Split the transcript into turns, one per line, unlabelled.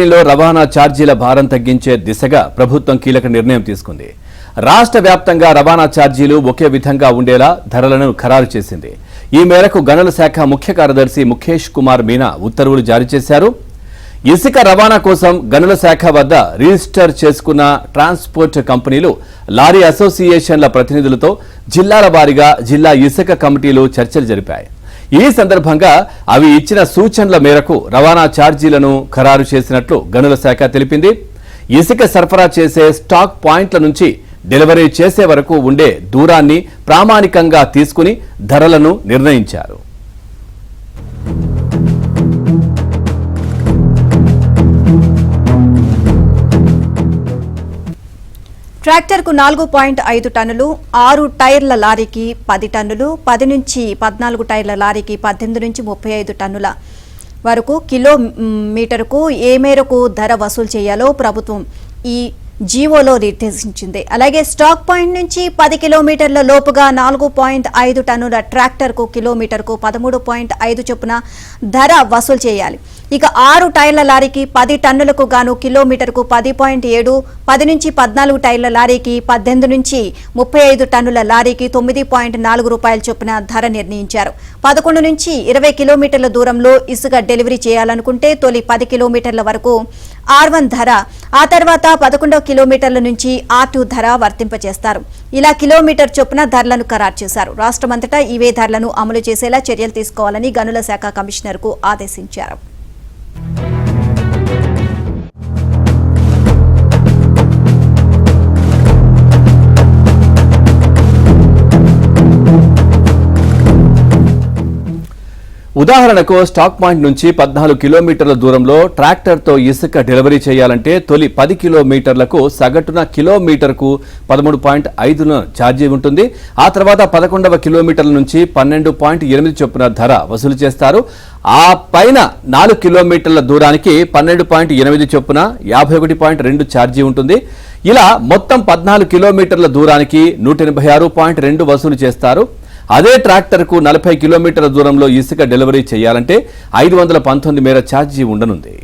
లో రవాణా ఛార్జీల భారం తగ్గించే దిశగా ప్రభుత్వం కీలక నిర్ణయం తీసుకుంది. రాష్ట్ర వ్యాప్తంగా రవాణా ఛార్జీలు ఒకే విధంగా ఉండేలా ధరలను ఖరారు చేసింది. ఈ మేరకు గనుల శాఖ ముఖ్య కార్యదర్శి ముఖేష్ కుమార్ మీనా ఉత్తర్వులు జారీ చేశారు. ఇసుక రవాణా కోసం గనుల శాఖ వద్ద రిజిస్టర్ చేసుకున్న ట్రాన్స్పోర్ట్ కంపెనీలు, లారీ అసోసియేషన్ల ప్రతినిధులతో జిల్లాల వారీగా జిల్లా ఇసుక కమిటీలు చర్చలు జరిపాయి. ఈ సందర్భంగా అవి ఇచ్చిన సూచనల మేరకు రవాణా ఛార్జీలను ఖరారు చేసినట్లు గనుల శాఖ తెలిపింది. ఇసుక సరఫరా చేసే స్టాక్ పాయింట్ల నుంచి డెలివరీ చేసే వరకు ఉండే దూరాన్ని ప్రామాణికంగా తీసుకుని ధరలను నిర్ణయించారు.
ట్రాక్టర్కు 4.5 టన్నులు, 6 టైర్ల లారీకి 10 టన్నులు, 10 నుంచి 14 టైర్ల లారీకి 18 నుంచి 35 టన్నుల వరకు కిలోమీటరుకు ఏ మేరకు ధర వసూలు చేయాలో ప్రభుత్వం ఈ జీవోలో నిర్దేశించింది. అలాగే స్టాక్ పాయింట్ నుంచి 10 కిలోమీటర్ల లోపుగా 4.5 టన్నుల ట్రాక్టర్కు కిలోమీటర్కు 13.5 చొప్పున ధర వసూలు చేయాలి. ఇక 6 టైర్ల లారీకి 10 టన్నులకు గాను కిలోమీటర్కు 10.7, 10 నుంచి 14 టైర్ల లారీకి 18 నుంచి 35 టన్నుల లారీకి 9.4 రూపాయల చొప్పున ధర నిర్ణయించారు. 11 నుంచి 20 కిలోమీటర్ల దూరంలో ఇసుక డెలివరీ చేయాలనుకుంటే తొలి 10 కిలోమీటర్ల వరకు R1 ధర, ఆ తర్వాత 11 కిలోమీటర్ల నుంచి R2 ధర వర్తింపజేస్తారు. ఇలా కిలోమీటర్ చొప్పున ధరలను ఖరారు చేశారు. రాష్ట్రమంతటా ఇవే ధరలను అమలు చేసేలా చర్యలు తీసుకోవాలని గనుల శాఖ కమిషనర్కు ఆదేశించారు.
ఉదాహరణకు స్టాక్ పాయింట్ నుంచి 14 కిలోమీటర్ల దూరంలో ట్రాక్టర్తో ఇసుక డెలివరీ చేయాలంటే తొలి 10 కిలోమీటర్లకు సగటున కిలోమీటర్కు 13.5 ఛార్జీ ఉంటుంది. ఆ తర్వాత 11వ కిలోమీటర్ల నుంచి 12.8 చొప్పున ధర వసూలు చేస్తారు. ఆ పైన 4 కిలోమీటర్ల దూరానికి 12.8 చొప్పున 51.2 ఛార్జీ ఉంటుంది. ఇలా మొత్తం 14 కిలోమీటర్ల దూరానికి 186.2 వసూలు చేస్తారు. అదే ట్రాక్టర్కు 40 కిలోమీటర్ల దూరంలో ఇసుక డెలివరీ చేయాలంటే 519 మేర ఛార్జీ ఉండనుంది.